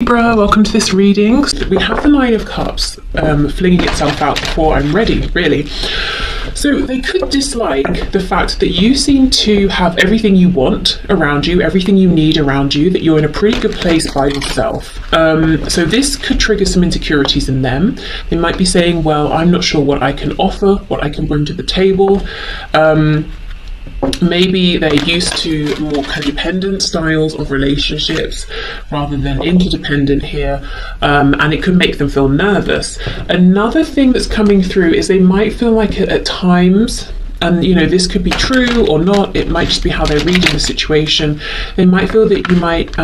Libra, welcome to this reading. We have the Nine of Cups flinging itself out before I'm ready, really. So they could dislike the fact that you seem to have everything you want around you, everything you need around you, that you're in a pretty good place by yourself. So this could trigger some insecurities in them. They might be saying, well, I'm not sure what I can offer, what I can bring to the table. Maybe they're used to more codependent styles of relationships rather than interdependent here, and it could make them feel nervous. Another thing that's coming through is they might feel like at times, and you know, this could be true or not, it might just be how they're reading the situation, they might feel that you might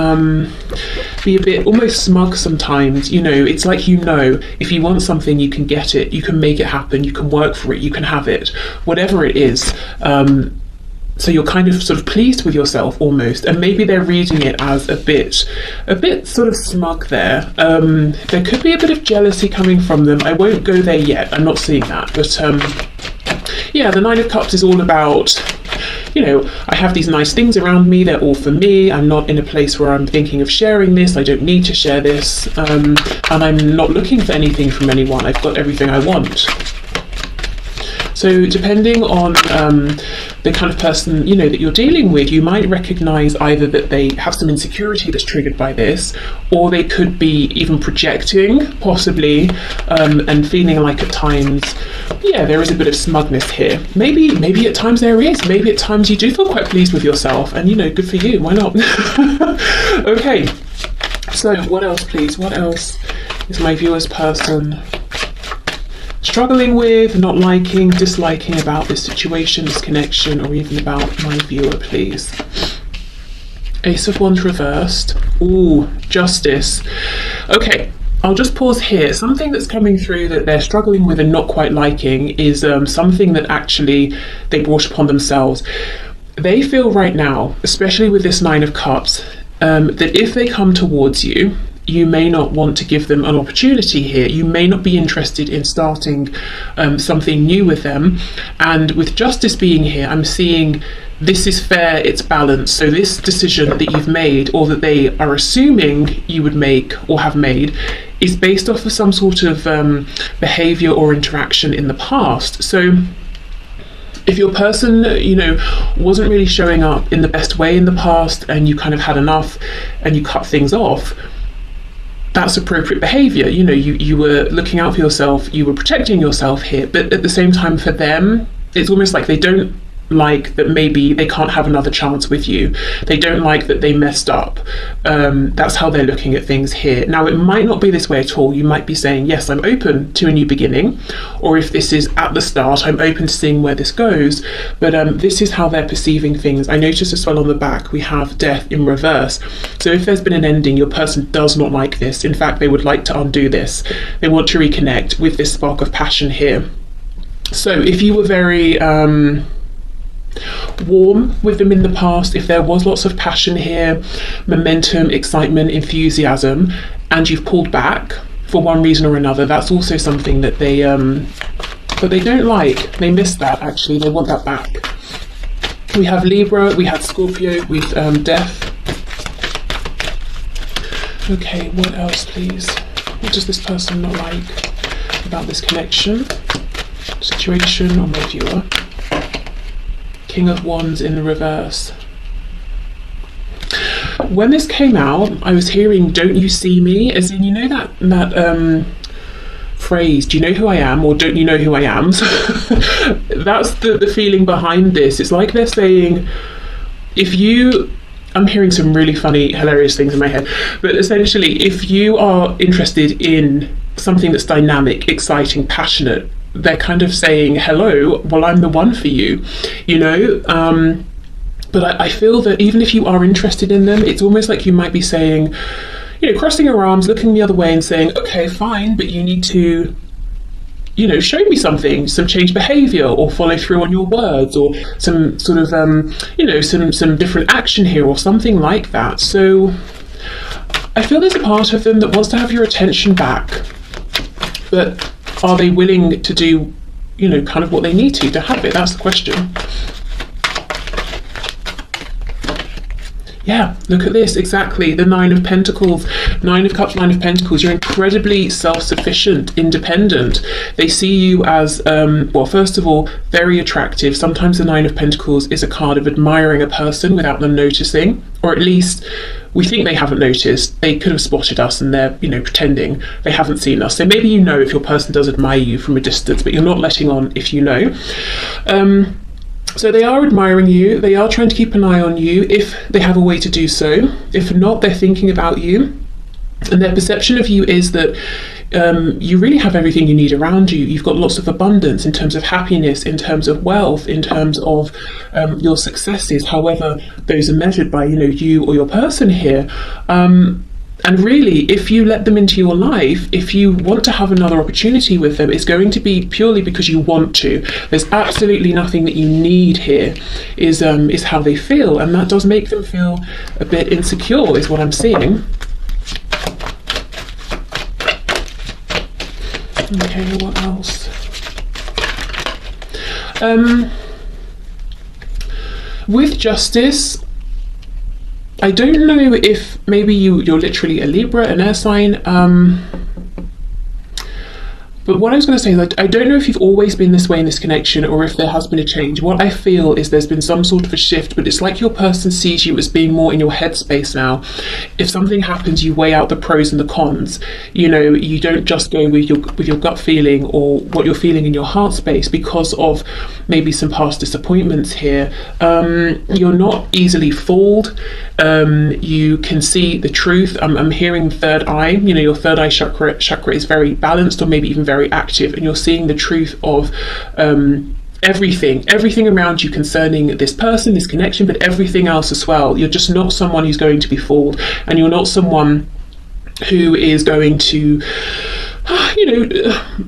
be a bit almost smug sometimes. You know, it's like, you know, if you want something, you can get it, you can make it happen, you can work for it, you can have it, whatever it is. So you're kind of sort of pleased with yourself almost, and maybe they're reading it as a bit sort of smug there. There could be a bit of jealousy coming from them. I won't go there yet, I'm not seeing that, but yeah, the Nine of Cups is all about, you know, I have these nice things around me, they're all for me, I'm not in a place where I'm thinking of sharing this, I don't need to share this, and I'm not looking for anything from anyone, I've got everything I want. So depending on the kind of person, you know, that you're dealing with, you might recognize either that they have some insecurity that's triggered by this, or they could be even projecting, possibly, and feeling like at times, yeah, there is a bit of smugness here. Maybe at times there is. Maybe at times you do feel quite pleased with yourself, and you know, good for you. Why not? Okay. So what else, please? What else is my viewer's person struggling with, not liking, disliking about this situation, this connection, or even about my viewer, please? Ace of Wands reversed. Ooh, Justice. Okay, I'll just pause here. Something that's coming through that they're struggling with and not quite liking is something that actually they brought upon themselves. They feel right now, especially with this Nine of Cups, that if they come towards you, you may not want to give them an opportunity here. You may not be interested in starting something new with them. And with Justice being here, I'm seeing this is fair, it's balanced. So this decision that you've made, or that they are assuming you would make or have made, is based off of some sort of behavior or interaction in the past. So if your person, you know, wasn't really showing up in the best way in the past, and you kind of had enough and you cut things off, that's appropriate behavior. You know, you were looking out for yourself, you were protecting yourself here, but at the same time for them, it's almost like they don't like that maybe they can't have another chance with you. They don't like that they messed up. That's how they're looking at things here. Now, it might not be this way at all. You might be saying, yes, I'm open to a new beginning, or if this is at the start, I'm open to seeing where this goes, but this is how they're perceiving things. I notice as well on the back we have Death in reverse. So if there's been an ending, your person does not like this. In fact, they would like to undo this. They want to reconnect with this spark of passion here. So if you were very warm with them in the past, if there was lots of passion here, momentum, excitement, enthusiasm, and you've pulled back for one reason or another, that's also something that they don't like. They miss that, actually. They want that back. We have Libra, we had Scorpio with Death. Okay, what else, please? What does this person not like about this connection, situation, or my viewer? King of Wands in the reverse. When this came out, I was hearing "don't you see me," as in, you know, that phrase, do you know who I am, or don't you know who I am? That's the feeling behind this. It's like they're saying, if you, I'm hearing some really funny, hilarious things in my head, but essentially, if you are interested in something that's dynamic, exciting, passionate, they're kind of saying, hello, well, I'm the one for you, you know? But I feel that even if you are interested in them, it's almost like you might be saying, you know, crossing your arms, looking the other way and saying, okay, fine, but you need to, you know, show me something, some changed behavior, or follow through on your words, or some sort of, you know, some different action here, or something like that. So I feel there's a part of them that wants to have your attention back, but are they willing to do, you know, kind of what they need to have it? That's the question. Yeah, look at this, exactly, the Nine of Pentacles, Nine of Cups, Nine of Pentacles. You're incredibly self-sufficient, independent. They see you as, well, first of all, very attractive. Sometimes the Nine of Pentacles is a card of admiring a person without them noticing, or at least we think they haven't noticed. They could have spotted us and they're, you know, pretending they haven't seen us. So maybe you know if your person does admire you from a distance, but you're not letting on if you know. So they are admiring you, they are trying to keep an eye on you if they have a way to do so. If not, they're thinking about you. And their perception of you is that you really have everything you need around you. You've got lots of abundance in terms of happiness, in terms of wealth, in terms of your successes, however those are measured by, you know, you or your person here. And really, if you let them into your life, if you want to have another opportunity with them, it's going to be purely because you want to. There's absolutely nothing that you need here, is how they feel. And that does make them feel a bit insecure, is what I'm seeing. Okay, what else? With Justice, I don't know if maybe you're literally a Libra, an air sign, but what I was going to say is I don't know if you've always been this way in this connection or if there has been a change. What I feel is there's been some sort of a shift, but it's like your person sees you as being more in your headspace now. If something happens, you weigh out the pros and the cons. You know, you don't just go with your gut feeling or what you're feeling in your heart space because of maybe some past disappointments here. You're not easily fooled. You can see the truth. I'm hearing third eye. You know, your third eye chakra is very balanced, or maybe even very active, and you're seeing the truth of everything around you concerning this person, this connection, but everything else as well. You're just not someone who's going to be fooled, and you're not someone who is going to, you know,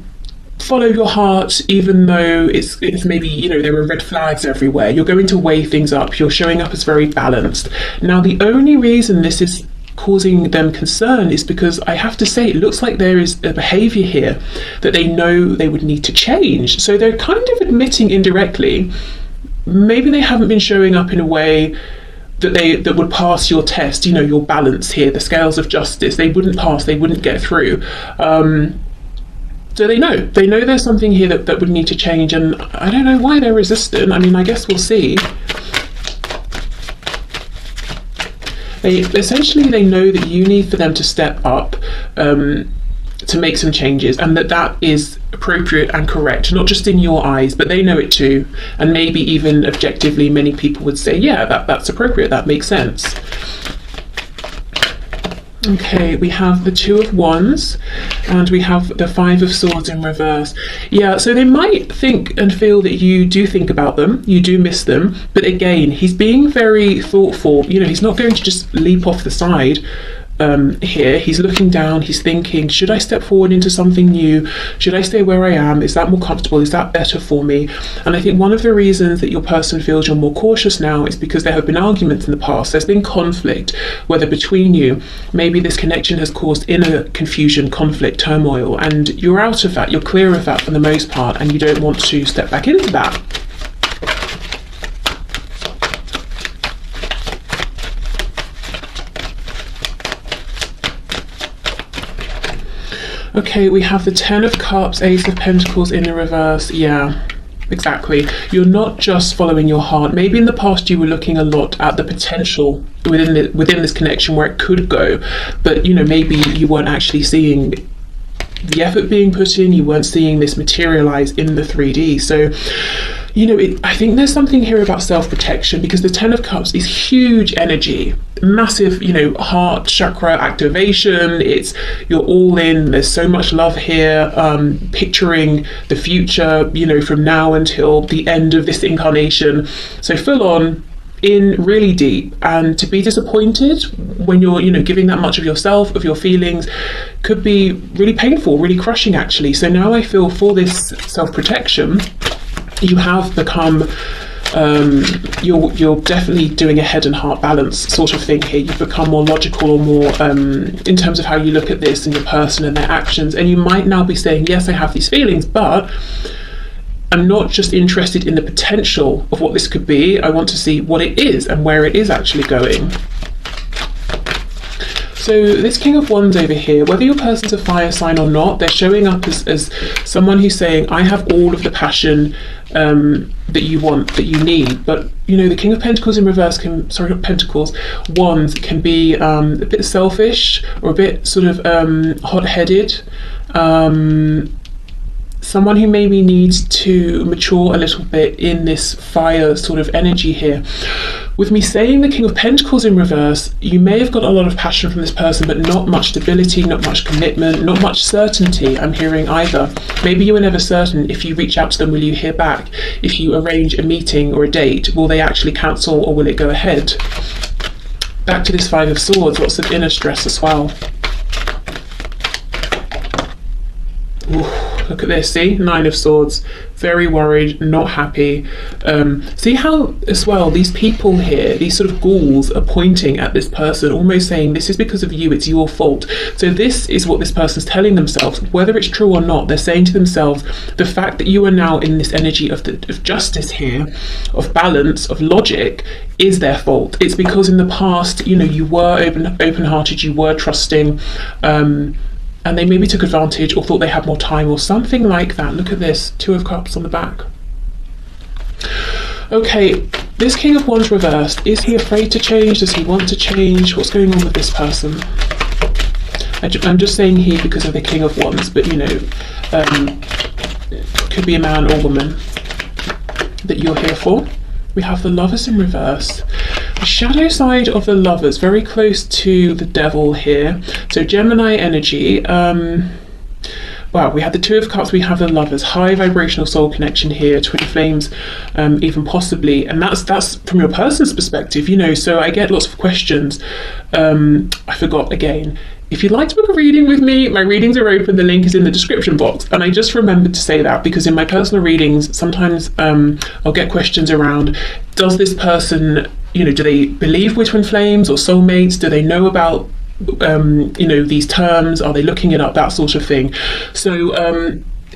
follow your heart, even though it's maybe, you know, there are red flags everywhere. You're going to weigh things up. You're showing up as very balanced. Now, the only reason this is causing them concern is because I have to say it looks like there is a behavior here that they know they would need to change. So they're kind of admitting indirectly, maybe they haven't been showing up in a way that would pass your test, you know, your balance here, the scales of justice. They wouldn't pass, they wouldn't get through. So they know there's something here that would need to change, and I don't know why they're resistant. I mean, I guess we'll see. They know that you need for them to step up to make some changes, and that is appropriate and correct, not just in your eyes, but they know it too. And maybe even objectively, many people would say, yeah, that's appropriate, that makes sense. Okay, we have the Two of Wands and we have the Five of Swords in reverse. Yeah, so they might think and feel that you do think about them, you do miss them, but again, he's being very thoughtful. You know, he's not going to just leap off the side here. He's looking down, he's thinking, should I step forward into something new? Should I stay where I am? Is that more comfortable? Is that better for me? And I think one of the reasons that your person feels you're more cautious now is because there have been arguments in the past. There's been conflict, whether between you, maybe this connection has caused inner confusion, conflict, turmoil, and you're out of that, you're clear of that for the most part, and you don't want to step back into that. Okay, we have the Ten of Cups, Ace of Pentacles in the reverse. Yeah, exactly. You're not just following your heart. Maybe in the past you were looking a lot at the potential within this connection where it could go, but you know, maybe you weren't actually seeing the effort being put in. You weren't seeing this materialize in the 3D. So, you know, I think there's something here about self-protection, because the Ten of Cups is huge energy, massive, you know, heart chakra activation. You're all in, there's so much love here, picturing the future, you know, from now until the end of this incarnation. So full on, in really deep, and to be disappointed when you're, you know, giving that much of yourself, of your feelings, could be really painful, really crushing actually. So now I feel for this self-protection, you have become, you're definitely doing a head and heart balance sort of thing here. You've become more logical, or more in terms of how you look at this and your person and their actions. And you might now be saying, yes, I have these feelings, but I'm not just interested in the potential of what this could be. I want to see what it is and where it is actually going. So this King of Wands over here, whether your person's a fire sign or not, they're showing up as someone who's saying, I have all of the passion that you want, that you need. But you know, the King of Pentacles in reverse can, sorry, not Pentacles, Wands can be a bit selfish or a bit sort of hot-headed. Someone who maybe needs to mature a little bit in this fire sort of energy here. With me saying the King of Pentacles in reverse, you may have got a lot of passion from this person, but not much stability, not much commitment, not much certainty, I'm hearing either. Maybe you were never certain, if you reach out to them, will you hear back? If you arrange a meeting or a date, will they actually cancel or will it go ahead? Back to this Five of Swords, lots of inner stress as well. Ooh, look at this, see? Nine of Swords, very worried, not happy. See how, as well, these people here, these sort of ghouls are pointing at this person, almost saying, this is because of you, it's your fault. So this is what this person's telling themselves. Whether it's true or not, they're saying to themselves, the fact that you are now in this energy of justice here, of balance, of logic, is their fault. It's because in the past, you know, you were open-hearted, you were trusting, and they maybe took advantage or thought they had more time or something like that. Look at this, Two of Cups on the back. Okay, this King of Wands reversed, is he afraid to change? Does he want to change? What's going on with this person? I'm just saying he because of the King of Wands, but you know, could be a man or woman that you're here for. We have the Lovers in reverse. The shadow side of the Lovers, very close to the Devil here. So Gemini energy. Wow, we had the Two of Cups, we have the Lovers. High vibrational soul connection here, twin flames, even possibly. And that's from your person's perspective, you know, so I get lots of questions. I forgot again. If you'd like to book a reading with me, my readings are open. The link is in the description box. And I just remembered to say that because in my personal readings, sometimes I'll get questions around, does this person, you know, do they believe we're twin flames or soulmates? Do they know about, you know, these terms? Are they looking it up? That sort of thing. So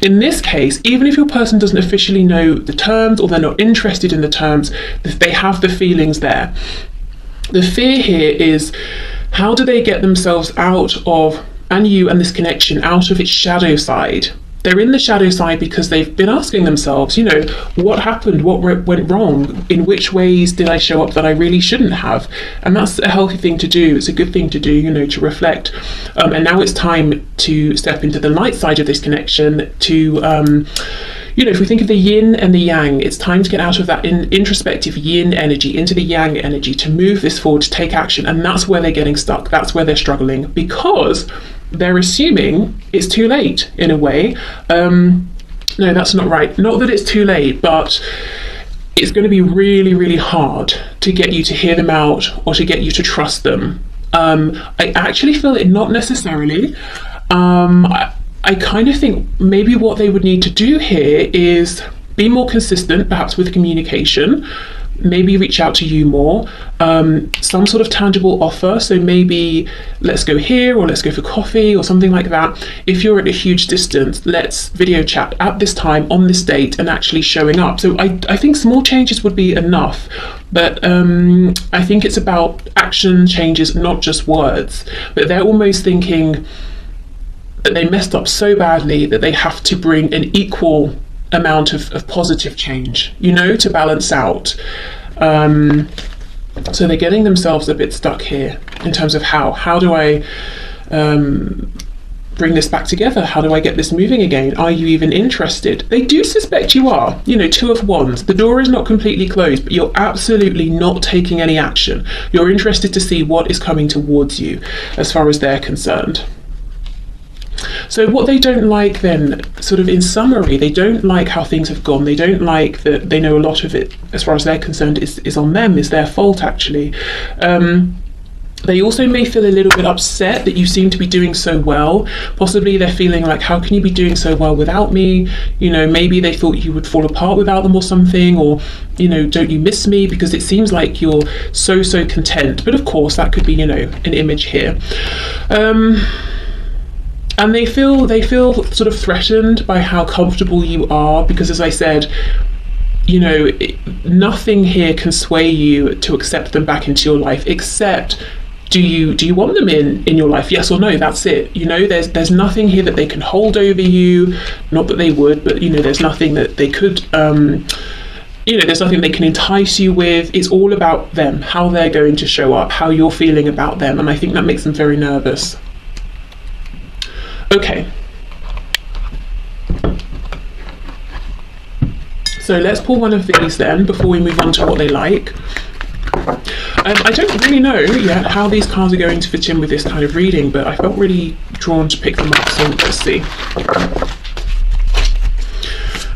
in this case, even if your person doesn't officially know the terms or they're not interested in the terms, they have the feelings there. The fear here is, how do they get themselves out of, and you and this connection, out of its shadow side? They're in the shadow side because they've been asking themselves, you know, what happened? What went wrong? In which ways did I show up that I really shouldn't have? And that's a healthy thing to do. It's a good thing to do, you know, to reflect. And now it's time to step into the light side of this connection to, you know, if we think of the yin and the yang, it's time to get out of that introspective yin energy into the yang energy, to move this forward, to take action. And that's where they're getting stuck. That's where they're struggling, because they're assuming it's too late in a way. No, that's not right. Not that it's too late, but it's going to be really, really hard to get you to hear them out or to get you to trust them. I actually feel it not necessarily. I kind of think maybe what they would need to do here is be more consistent, perhaps with communication, maybe reach out to you more, some sort of tangible offer. So maybe let's go here, or let's go for coffee or something like that. If you're at a huge distance, let's video chat at this time on this date, and actually showing up. So I think small changes would be enough, but I think it's about action changes, not just words. But they're almost thinking that they messed up so badly that they have to bring an equal amount of positive change, you know, to balance out. So they're getting themselves a bit stuck here in terms of how do I bring this back together? How do I get this moving again? Are you even interested? They do suspect you are. You know, Two of Wands, the door is not completely closed, but you're absolutely not taking any action. You're interested to see what is coming towards you as far as they're concerned. So what they don't like then, sort of in summary, they don't like how things have gone. They don't like that they know a lot of it, as far as they're concerned, is on them, is their fault actually. They also may feel a little bit upset that you seem to be doing so well. Possibly they're feeling like, how can you be doing so well without me? You know, maybe they thought you would fall apart without them or something, or, you know, don't you miss me? Because it seems like you're so content. But of course, that could be, you know, an image here. And they feel sort of threatened by how comfortable you are, because as I said, you know, nothing here can sway you to accept them back into your life, except do you want them in your life? Yes or no? That's it. You know, there's nothing here that they can hold over you. Not that they would, but you know, there's nothing that they could. You know, there's nothing they can entice you with. It's all about them, how they're going to show up, how you're feeling about them, and I think that makes them very nervous. Okay. So let's pull one of these then before we move on to what they like. I don't really know yet how these cards are going to fit in with this kind of reading, but I felt really drawn to pick them up, so let's see.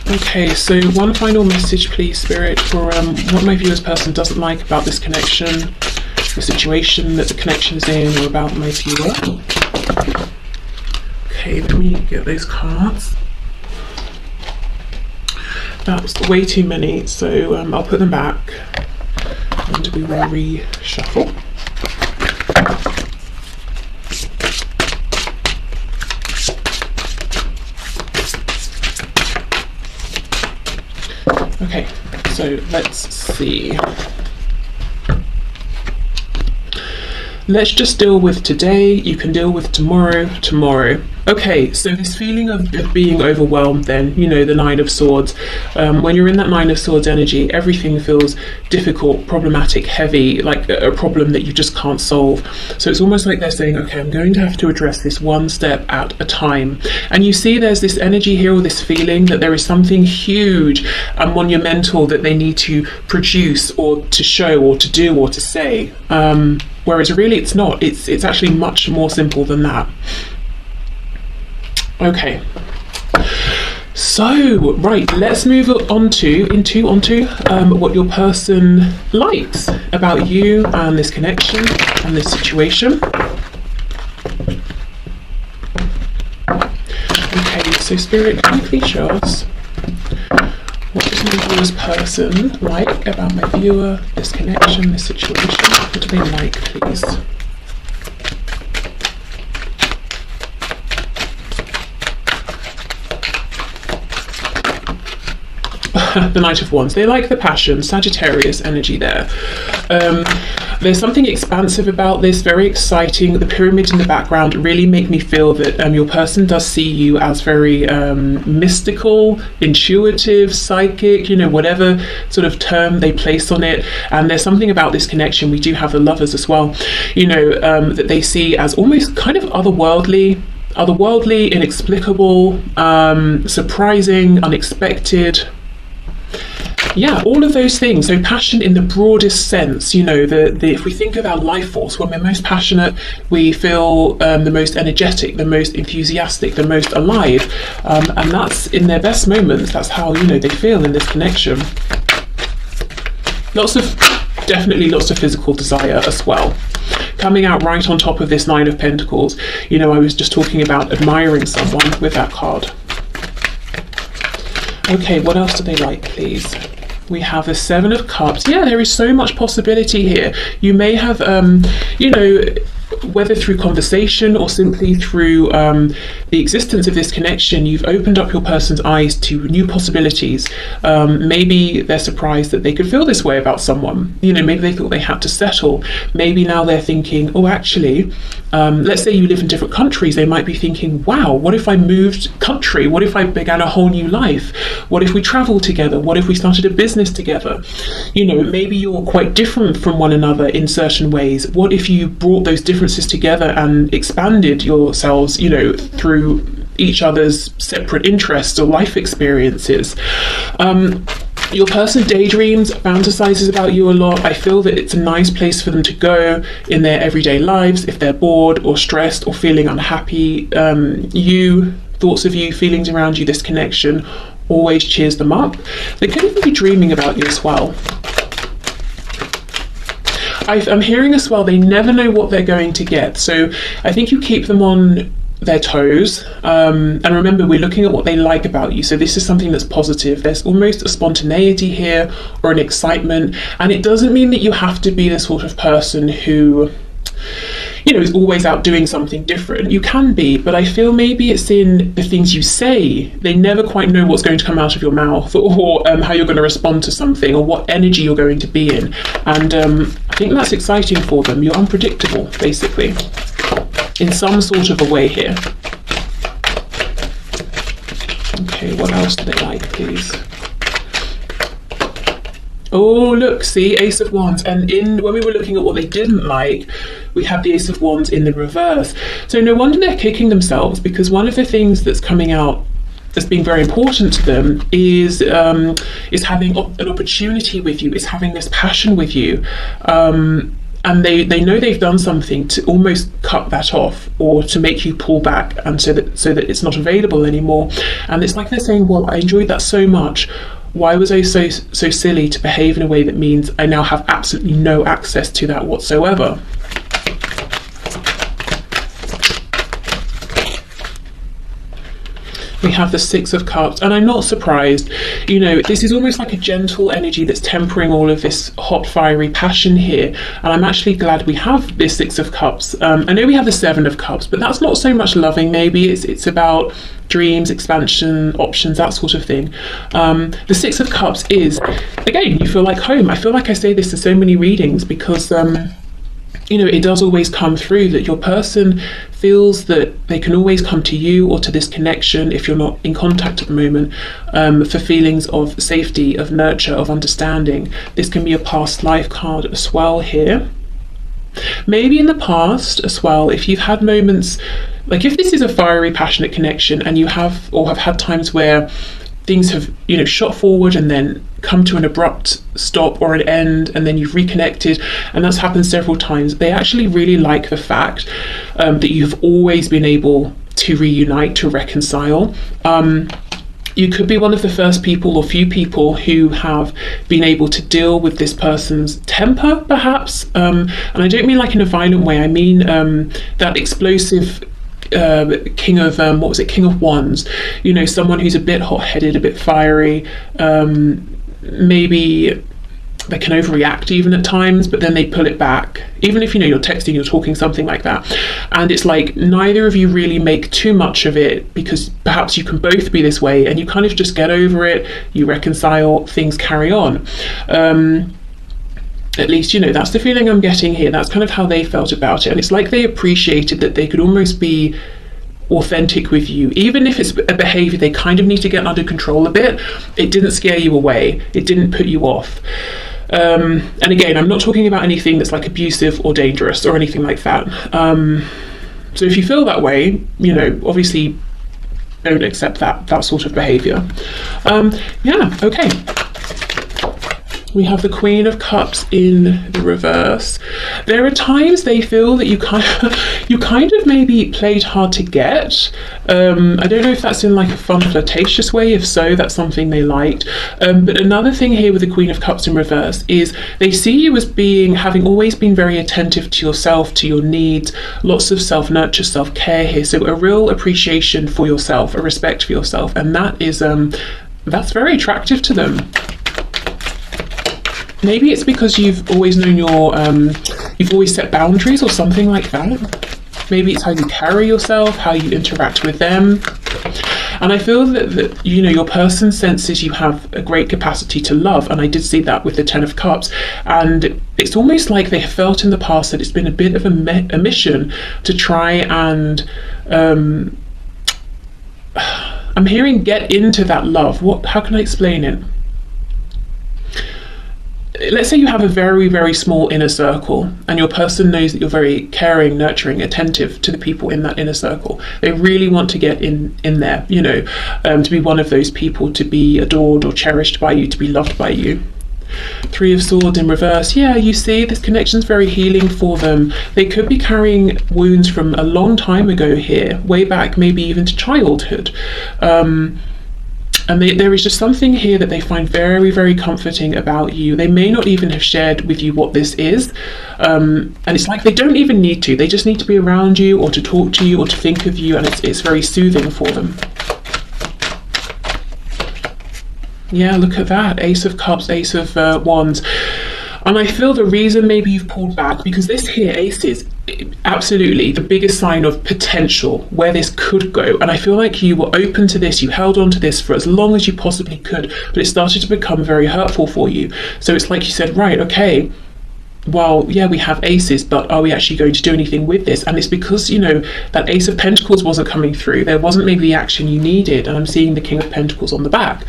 Okay, so one final message, please, Spirit, for what my viewer's person doesn't like about this connection, the situation that the connection's in, or about my viewer. Okay, let me get those cards. That's way too many, so I'll put them back and we will reshuffle. Okay, so let's see. Let's just deal with today. You can deal with tomorrow. Okay, so this feeling of being overwhelmed then, you know, the Nine of Swords. When you're in that Nine of Swords energy, everything feels difficult, problematic, heavy, like a problem that you just can't solve. So it's almost like they're saying, okay, I'm going to have to address this one step at a time. And you see there's this energy here, or this feeling that there is something huge and monumental that they need to produce or to show or to do or to say. Whereas really it's not. It's actually much more simple than that. Okay, so right, let's move on to what your person likes about you and this connection and this situation. Okay, so Spirit, can you please show us what does my viewer's person like about my viewer, this connection, this situation? What do they like, please? The Knight of Wands. They like the passion, Sagittarius energy there. There's something expansive about this, very exciting. The pyramid in the background really make me feel that your person does see you as very mystical, intuitive, psychic, you know, whatever sort of term they place on it. And there's something about this connection. We do have the Lovers as well, you know, that they see as almost kind of otherworldly, inexplicable, surprising, unexpected. Yeah, all of those things. So passion in the broadest sense, you know, if we think of our life force, when we're most passionate, we feel the most energetic, the most enthusiastic, the most alive. And that's in their best moments. That's how, you know, they feel in this connection. Definitely lots of physical desire as well. Coming out right on top of this Nine of Pentacles, you know, I was just talking about admiring someone with that card. Okay, what else do they like, please? We have the Seven of Cups. Yeah, there is so much possibility here. You may have, you know, whether through conversation or simply through the existence of this connection, you've opened up your person's eyes to new possibilities. Maybe they're surprised that they could feel this way about someone. You know, maybe they thought they had to settle. Maybe now they're thinking, oh, actually, let's say you live in different countries. They might be thinking, wow, what if I moved country? What if I began a whole new life? What if we traveled together? What if we started a business together? You know, maybe you're quite different from one another in certain ways. What if you brought those differences together and expanded yourselves, you know, through each other's separate interests or life experiences? Your person daydreams, fantasizes about you a lot. I feel that it's a nice place for them to go in their everyday lives if they're bored or stressed or feeling unhappy. Thoughts of you, feelings around you, this connection always cheers them up. They could even be dreaming about you as well. I'm hearing as well, they never know what they're going to get. So I think you keep them on their toes. And remember, we're looking at what they like about you. So this is something that's positive. There's almost a spontaneity here or an excitement. And it doesn't mean that you have to be the sort of person who, you know, is always out doing something different. You can be, but I feel maybe it's in the things you say. They never quite know what's going to come out of your mouth, or how you're going to respond to something, or what energy you're going to be in. And I think that's exciting for them. You're unpredictable, basically, in some sort of a way here. Okay, what else do they like, please? Oh, look, see, Ace of Wands. And when we were looking at what they didn't like, we have the Ace of Wands in the reverse. So no wonder they're kicking themselves, because one of the things that's coming out that's being very important to them is having an opportunity with you, is having this passion with you. And they know they've done something to almost cut that off, or to make you pull back, and so that it's not available anymore. And it's like they're saying, well, I enjoyed that so much. Why was I so silly to behave in a way that means I now have absolutely no access to that whatsoever? We have the Six of Cups, and I'm not surprised. You know, this is almost like a gentle energy that's tempering all of this hot, fiery passion here. And I'm actually glad we have this Six of Cups. I know we have the Seven of Cups, but that's not so much loving, maybe. It's about dreams, expansion, options, that sort of thing. The Six of Cups is, again, you feel like home. I feel like I say this to so many readings, because you know, it does always come through that your person feels that they can always come to you or to this connection, if you're not in contact at the moment, for feelings of safety, of nurture, of understanding. This can be a past life card as well here. Maybe in the past as well, if you've had moments, like if this is a fiery, passionate connection, and you have had times where things have, you know, shot forward and then come to an abrupt stop or an end, and then you've reconnected, and that's happened several times. They actually really like the fact that you've always been able to reunite, to reconcile. You could be one of the first people or few people who have been able to deal with this person's temper, perhaps. And I don't mean like in a violent way. I mean that explosive King of King of Wands. You know, someone who's a bit hot-headed, a bit fiery. Maybe they can overreact even at times, but then they pull it back. Even if, you know, you're texting, you're talking, something like that, and it's like neither of you really make too much of it, because perhaps you can both be this way, and you kind of just get over it, you reconcile, things carry on. At least, you know, that's the feeling I'm getting here. That's kind of how they felt about it. And it's like they appreciated that they could almost be authentic with you, even if it's a behavior they kind of need to get under control a bit. It didn't scare you away, it didn't put you off. And again, I'm not talking about anything that's like abusive or dangerous or anything like that. So if you feel that way, you know, obviously don't accept that sort of behavior. Yeah, okay. We have the Queen of Cups in the reverse. There are times they feel that you kind of maybe played hard to get. I don't know if that's in like a fun, flirtatious way. If so, that's something they liked. But another thing here with the Queen of Cups in reverse is they see you as having always been very attentive to yourself, to your needs, lots of self-nurture, self-care here. So a real appreciation for yourself, a respect for yourself, and that is that's very attractive to them. Maybe it's because you've always known you've always set boundaries or something like that. Maybe it's how you carry yourself, how you interact with them. And I feel that you know, your person senses you have a great capacity to love, and I did see that with the Ten of Cups. And it's almost like they have felt in the past that it's been a bit of a mission to try and I'm hearing get into that love. How can I explain it? Let's say you have a very, very small inner circle, and your person knows that you're very caring, nurturing, attentive to the people in that inner circle. They really want to get in there, you know, to be one of those people, to be adored or cherished by you, to be loved by you. Three of Swords in reverse. Yeah, you see, this connection's very healing for them. They could be carrying wounds from a long time ago here, way back, maybe even to childhood. And there is just something here that they find very, very comforting about you. They may not even have shared with you what this is. And it's like they don't even need to. They just need to be around you, or to talk to you, or to think of you, and it's very soothing for them. Yeah, look at that. Ace of Cups, Ace of Wands. And I feel the reason maybe you've pulled back, because this here, Ace, is absolutely the biggest sign of potential, where this could go. And I feel like you were open to this, you held on to this for as long as you possibly could, but it started to become very hurtful for you. So it's like you said, right, okay, well, yeah, we have aces, but are we actually going to do anything with this? And it's because, you know, that Ace of Pentacles wasn't coming through. There wasn't maybe the action you needed. And I'm seeing the King of Pentacles on the back.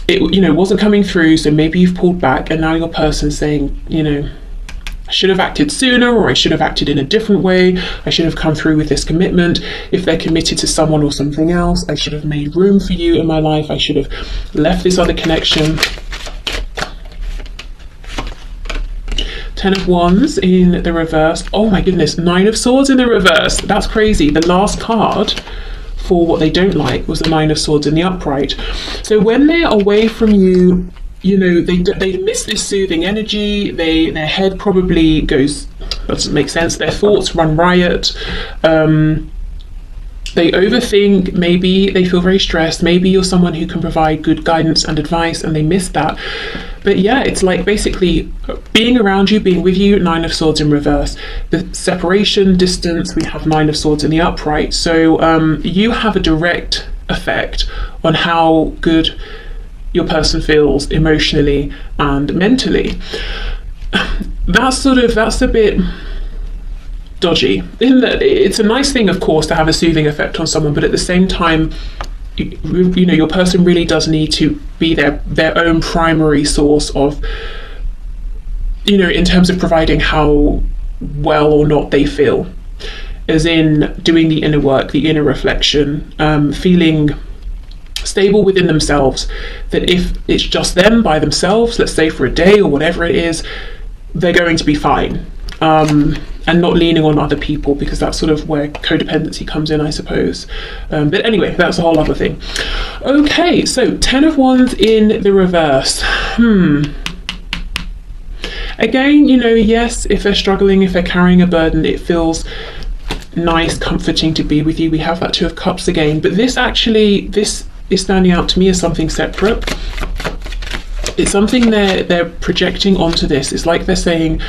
It, you know, wasn't coming through. So maybe you've pulled back, and now your person's saying, you know, I should have acted sooner, or I should have acted in a different way. I should have come through with this commitment. If they're committed to someone or something else, I should have made room for you in my life. I should have left this other connection. 10 of Wands in the reverse. Oh my goodness, 9 of Swords in the reverse. That's crazy. The last card for what they don't like was the 9 of Swords in the upright. So when they're away from you, you know, they miss this soothing energy. Their head probably goes, that doesn't make sense. Their thoughts run riot. They overthink, maybe they feel very stressed, maybe you're someone who can provide good guidance and advice and they miss that. But yeah, it's like basically being around you, being with you, 9 of Swords in reverse. The separation, distance, we have 9 of Swords in the upright. So you have a direct effect on how good your person feels emotionally and mentally. That's a bit dodgy. It's a nice thing, of course, to have a soothing effect on someone, but at the same time, you know, your person really does need to be their own primary source of, you know, in terms of providing how well or not they feel, as in doing the inner work, the inner reflection, feeling stable within themselves, that if it's just them by themselves, let's say for a day or whatever it is, they're going to be fine. And not leaning on other people, because that's sort of where codependency comes in, I suppose. But anyway, that's a whole other thing. Okay, so 10 of Wands in the reverse. Again, you know, yes, if they're struggling, if they're carrying a burden, it feels nice, comforting to be with you. We have that 2 of Cups again, but this is standing out to me as something separate. It's something they're projecting onto this. It's like they're saying,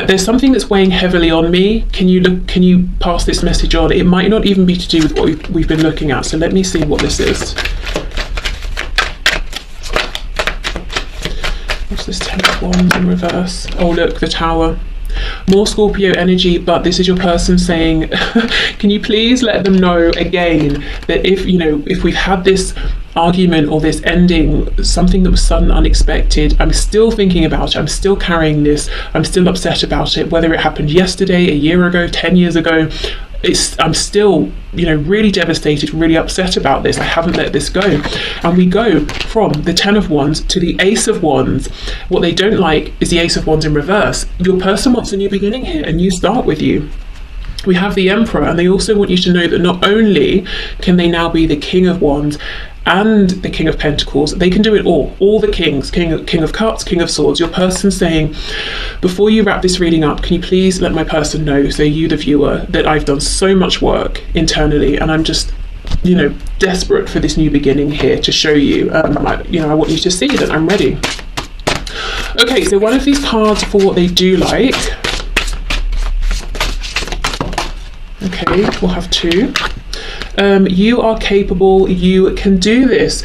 there's something that's weighing heavily on me. Can you pass this message on? It might not even be to do with what we've been looking at. So let me see what this is. What's this 10 of Wands in reverse? Oh look, the Tower. More Scorpio energy, but this is your person saying, can you please let them know again that if we've had this argument or this ending, something that was sudden, unexpected, I'm still thinking about it, I'm still carrying this, I'm still upset about it, whether it happened yesterday, a year ago, 10 years ago, I'm still, really devastated, really upset about this. I haven't let this go. And we go from the 10 of Wands to the Ace of Wands. What they don't like is the Ace of Wands in reverse. Your person wants a new beginning here, a new start with you. We have the Emperor, and they also want you to know that not only can they now be the King of Wands and the King of Pentacles, they can do it all the kings, King of Cups, King of Swords. Your person saying, before you wrap this reading up, can you please let my person know, so you the viewer, that I've done so much work internally and I'm just desperate for this new beginning here to show you, I want you to see that I'm ready. Okay, so one of these cards for what they do like. Okay, we'll have 2. You are capable, you can do this.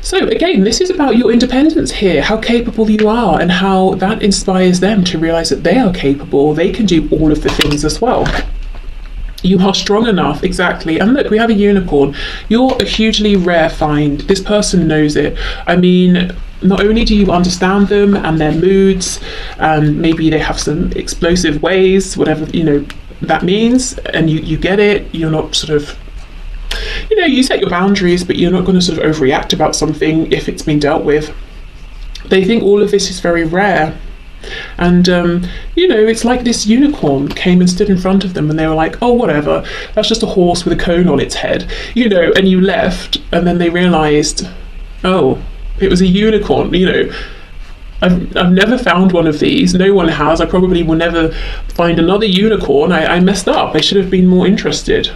So again, this is about your independence here, how capable you are, and how that inspires them to realize that they are capable, they can do all of the things as well. You are strong enough, exactly. And look, we have a unicorn. You're a hugely rare find. This person knows it. I mean, not only do you understand them and their moods, and maybe they have some explosive ways, whatever that means, and you get it. You're not sort of, you set your boundaries, but you're not going to sort of overreact about something if it's been dealt with. They think all of this is very rare. And it's like this unicorn came and stood in front of them and they were like, oh, whatever, that's just a horse with a cone on its head, and you left, and then they realized, oh, it was a unicorn. I've never found one of these. No one has. I probably will never find another unicorn. I messed up. I should have been more interested.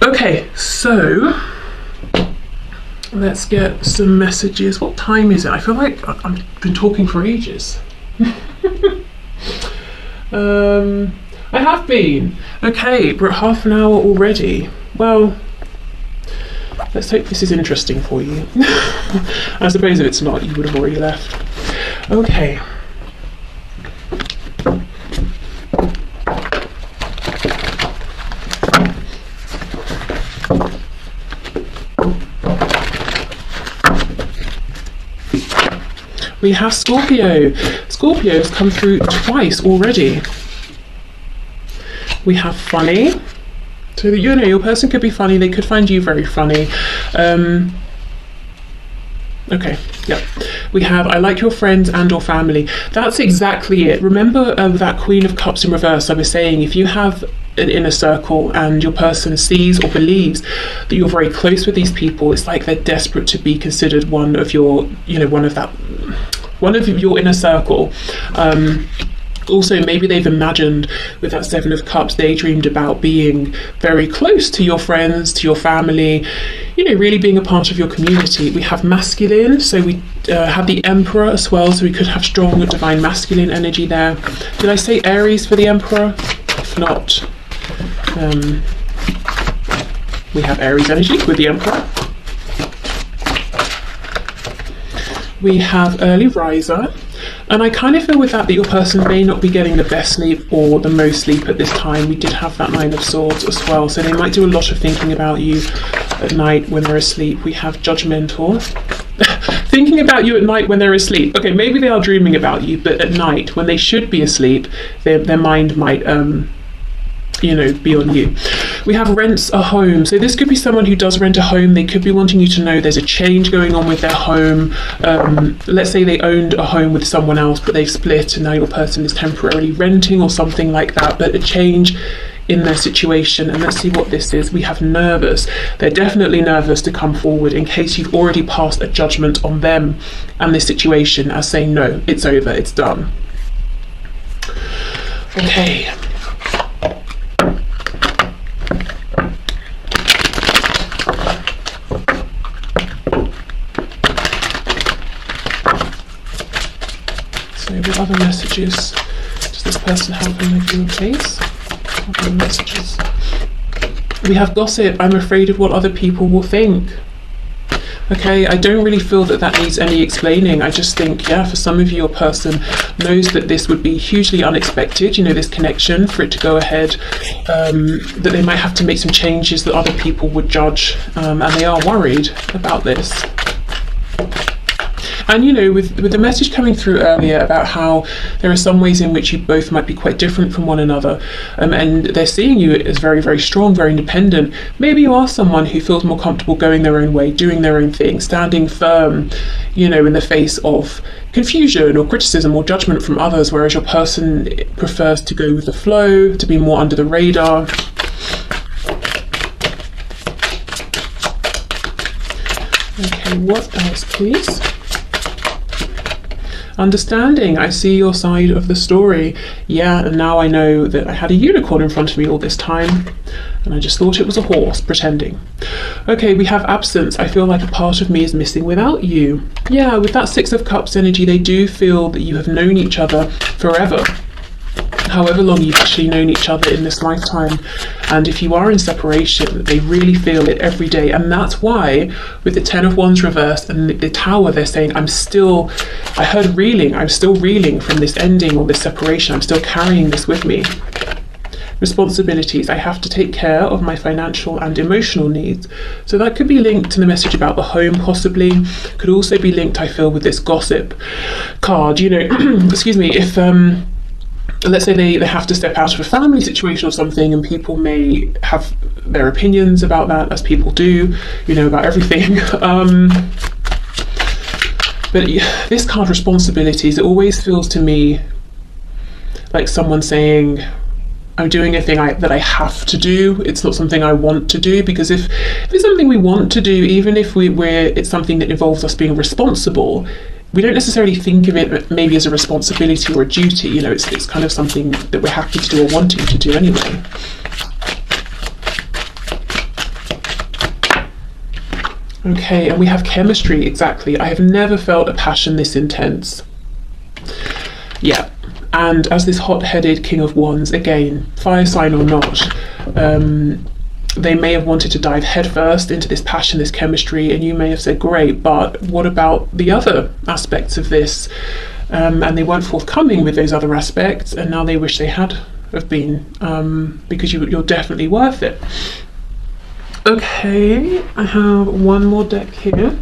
Okay, so let's get some messages. What time is it? I feel like I've been talking for ages. I have been. Okay, we're at half an hour already. Well, Let's hope this is interesting for you. I suppose if it's not, you would have already left. Okay. We have Scorpio. Scorpio has come through twice already. We have funny. So, you know, your person could be funny. They could find you very funny. Okay, yeah. We have, I like your friends and or family. That's exactly it. Remember that Queen of Cups in reverse I was saying, if you have an inner circle and your person sees or believes that you're very close with these people, it's like they're desperate to be considered one of your, you know, one of your inner circle. Also, maybe they've imagined with that Seven of Cups, they dreamed about being very close to your friends, to your family, you know, really being a part of your community. We have masculine, so we have the Emperor as well, so we could have strong divine masculine energy there. Did I say Aries for the Emperor? If not, we have Aries energy with the Emperor. We have early riser. And I kind of feel with that your person may not be getting the best sleep or the most sleep at this time. We did have that Nine of Swords as well, so they might do a lot of thinking about you at night when they're asleep. We have judgmental. Thinking about you at night when they're asleep. Okay, maybe they are dreaming about you, but at night when they should be asleep, their mind might you know, be on you. We have rents a home. So this could be someone who does rent a home. They could be wanting you to know there's a change going on with their home. Let's say they owned a home with someone else, but they've split and now your person is temporarily renting or something like that, but a change in their situation. And let's see what this is. We have nervous. They're definitely nervous to come forward in case you've already passed a judgment on them and this situation as saying, no, it's over, it's done. Okay. What other messages does this person have in the viewer, please? Other messages. We have gossip. I'm afraid of what other people will think. Okay, I don't really feel that that needs any explaining. I just think, yeah, for some of you, your person knows that this would be hugely unexpected, you know, this connection, for it to go ahead, that they might have to make some changes that other people would judge, and they are worried about this. And, you know, with the message coming through earlier about how there are some ways in which you both might be quite different from one another, and they're seeing you as very, very strong, very independent. Maybe you are someone who feels more comfortable going their own way, doing their own thing, standing firm, you know, in the face of confusion or criticism or judgment from others, whereas your person prefers to go with the flow, to be more under the radar. Okay, what else, please? Understanding. I see your side of the story. Yeah, and now I know that I had a unicorn in front of me all this time and I just thought it was a horse pretending. Okay, we have absence. I feel like a part of me is missing without you. Yeah, with that Six of Cups energy, they do feel that you have known each other forever. However long you've actually known each other in this lifetime. And if you are in separation, they really feel it every day. And that's why with the Ten of Wands reversed and the Tower, they're saying, I heard reeling, I'm still reeling from this ending or this separation. I'm still carrying this with me. Responsibilities. I have to take care of my financial and emotional needs. So that could be linked to the message about the home, possibly. Could also be linked, I feel, with this gossip card. You know, excuse me, if let's say they have to step out of a family situation or something, and people may have their opinions about that, as people do, you know, about everything. But this card, responsibilities, it always feels to me like someone saying, I'm doing a thing that I have to do. It's not something I want to do, because if it's something we want to do, even if it's something that involves us being responsible, we don't necessarily think of it maybe as a responsibility or a duty. You know, it's kind of something that we're happy to do or wanting to do anyway. Okay, and we have chemistry, exactly. I have never felt a passion this intense. Yeah, and as this hot-headed King of Wands, again, fire sign or not, they may have wanted to dive headfirst into this passion, this chemistry, and you may have said, great, but what about the other aspects of this? And they weren't forthcoming with those other aspects, and now they wish they had have been, because you're definitely worth it. Okay, I have one more deck here.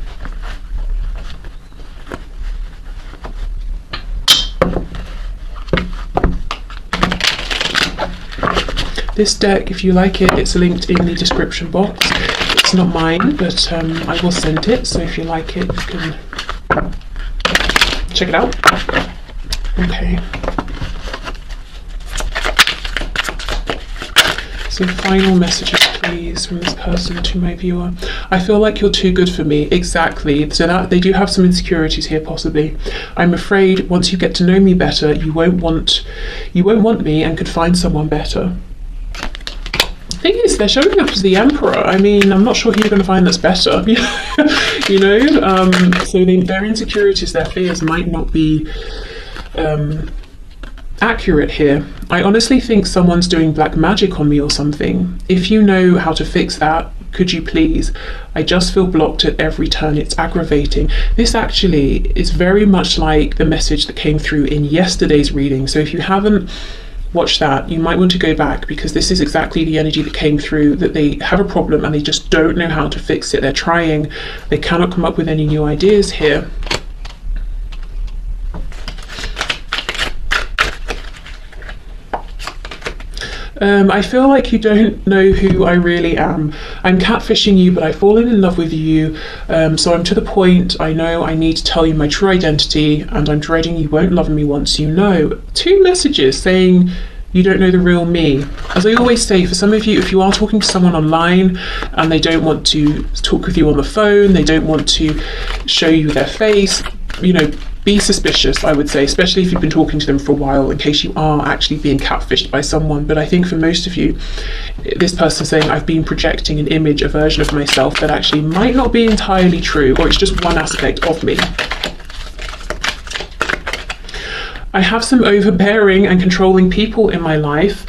This deck, if you like it, it's linked in the description box. It's not mine, but I will send it, so if you like it, you can check it out. Okay. So final messages, please, from this person to my viewer. I feel like you're too good for me. Exactly. So that they do have some insecurities here, possibly. I'm afraid once you get to know me better, you won't want me and could find someone better. Thing is, they're showing up as the Emperor. I mean, I'm not sure who you're going to find that's better. You know, so their insecurities, their fears might not be accurate here. I honestly think someone's doing black magic on me or something. If you know how to fix that, could you please? I just feel blocked at every turn. It's aggravating. This actually is very much like the message that came through in yesterday's reading. So if you haven't watch that, you might want to go back, because this is exactly the energy that came through, that they have a problem and they just don't know how to fix it. They're trying, they cannot come up with any new ideas here. I feel like you don't know who I really am. I'm catfishing you, but I've fallen in love with you. So I'm to the point, I know I need to tell you my true identity, and I'm dreading you won't love me once you know. 2 messages saying you don't know the real me. As I always say, for some of you, if you are talking to someone online and they don't want to talk with you on the phone, they don't want to show you their face, you know, be suspicious, I would say, especially if you've been talking to them for a while, in case you are actually being catfished by someone. But I think for most of you, this person saying, I've been projecting an image, a version of myself that actually might not be entirely true, or it's just one aspect of me. I have some overbearing and controlling people in my life.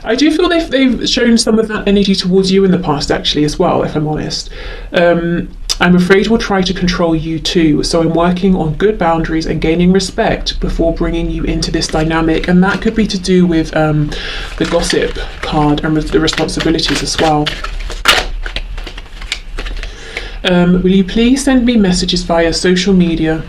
I do feel they've shown some of that energy towards you in the past, actually, as well, if I'm honest. I'm afraid we'll try to control you too, so I'm working on good boundaries and gaining respect before bringing you into this dynamic, and that could be to do with the gossip card and the responsibilities as well. Will you please send me messages via social media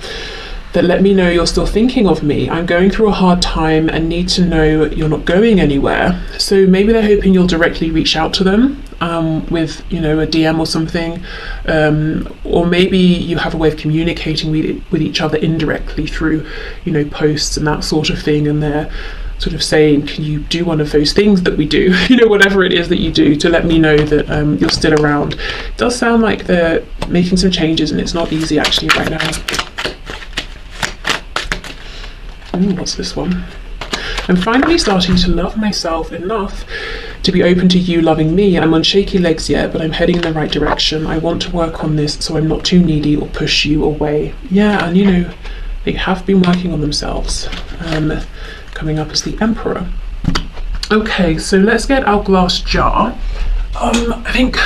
that let me know you're still thinking of me? I'm going through a hard time and need to know you're not going anywhere. So maybe they're hoping you'll directly reach out to them with, you know, a DM or something, or maybe you have a way of communicating with each other indirectly through, you know, posts and that sort of thing, and they're sort of saying, can you do one of those things that we do, you know, whatever it is that you do, to let me know that you're still around. It does sound like they're making some changes, and it's not easy actually right now. Ooh, what's this one? I'm finally starting to love myself enough to be open to you loving me. I'm on shaky legs yet, but I'm heading in the right direction. I want to work on this so I'm not too needy or push you away. Yeah, and you know, they have been working on themselves. Coming up as the Emperor. Okay, so let's get our glass jar. I think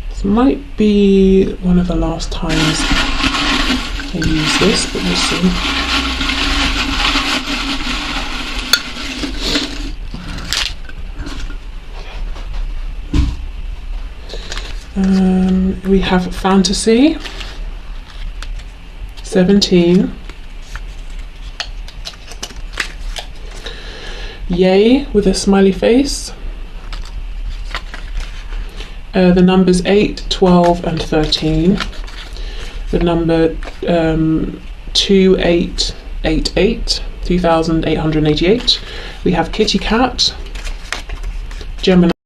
this might be one of the last times I use this, but we'll see. We have Fantasy, 17, Yay with a smiley face, the numbers 8, 12 and 13, the number 2888, 2888, we have Kitty Cat, Gemini,